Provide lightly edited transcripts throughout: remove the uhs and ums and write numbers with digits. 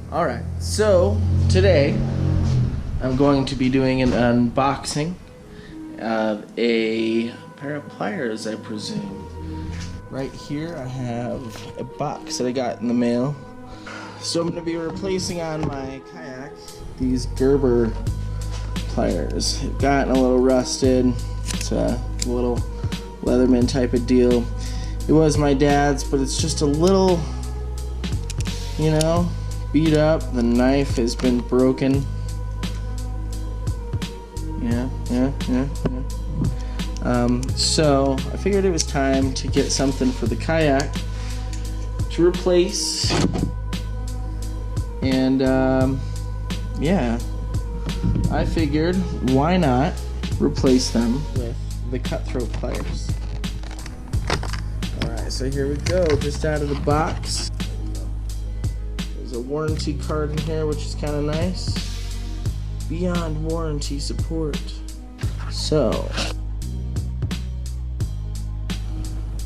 Alright, so today I'm going to be doing an unboxing of a pair of pliers, I presume. Right here I have a box that I got in the mail. So I'm going to be replacing on my kayak these Gerber pliers. They've gotten a little rusted. It's a little Leatherman type of deal. It was my dad's, but it's just a little, you know, beat up. The knife has been broken. Yeah. So I figured it was time to get something for the kayak to replace. And yeah, I figured why not replace them with the Cutthroat Pliers. Alright, so here we go, just out of the box. There's a warranty card in here, which is kind of nice. Beyond warranty support. So,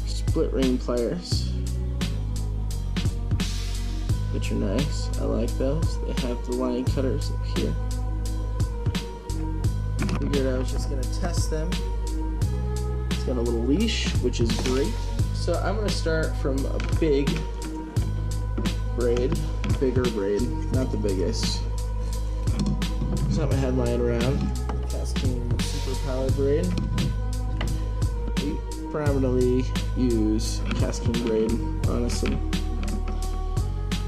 split ring pliers, which are nice. I like those. They have the line cutters up here. Figured I was just gonna test them. It's got a little leash, which is great. So I'm gonna start from a bigger braid, not the biggest. Something I had lying around. KastKing Super Power braid. We predominantly use KastKing braid, honestly.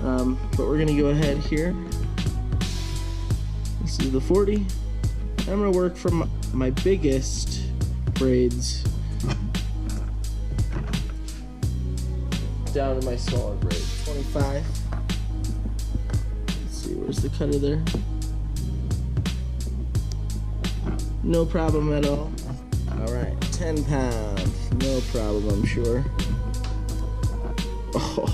But we're gonna go ahead here. This is the 40. I'm gonna work from my biggest braids down to my smaller braid. 25. Let's see, where's the cutter there? No problem at all. Alright, 10 pounds. No problem, I'm sure. Oh,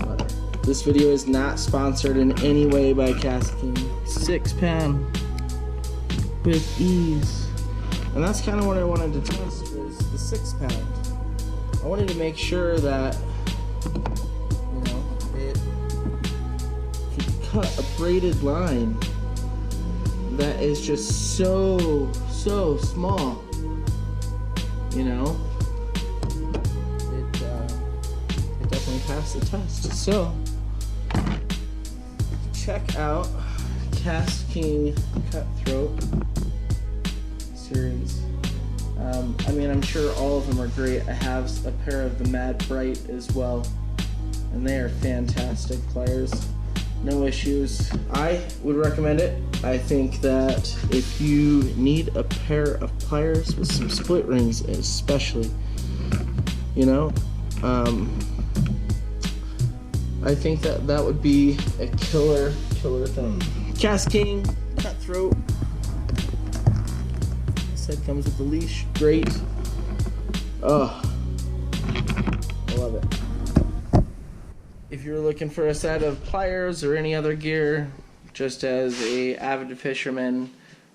butter. This video is not sponsored in any way by KastKing. 6 pound with ease. And that's kind of what I wanted to test, was the 6 pound. I wanted to make sure that, you know, it could cut a braided line that is just so small, you know. It definitely passed the test. So check out KastKing Cutthroat series. I mean, I'm sure all of them are great. I have a pair of the Mad Bright as well, and they are fantastic pliers. No issues. I would recommend it. I think that if you need a pair of pliers with some split rings, especially, you know, I think that that would be a killer thing. KastKing Cutthroat. Said comes with the leash. Great. Oh, I love it. If you're looking for a set of pliers or any other gear, just as a avid fisherman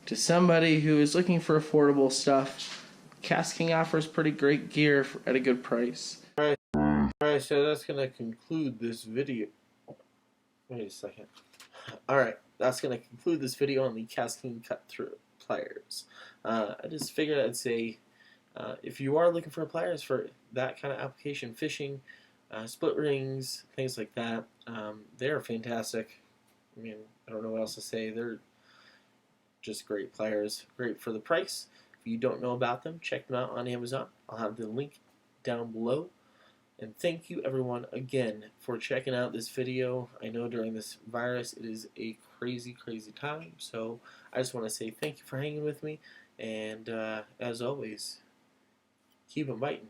to somebody who is looking for affordable stuff, KastKing offers pretty great gear at a good price. Alright, so that's going to conclude this video. Wait a second. Alright, that's going to conclude this video on the KastKing Cutthroat Pliers. I just figured I'd say, if you are looking for pliers for that kind of application, fishing, split rings, things like that, they are fantastic. I mean, I don't know what else to say. They're just great pliers, great for the price. If you don't know about them, check them out on Amazon. I'll have the link down below. And thank you everyone again for checking out this video. I know during this virus it is a crazy time, so I just want to say thank you for hanging with me, and as always, keep 'em biting.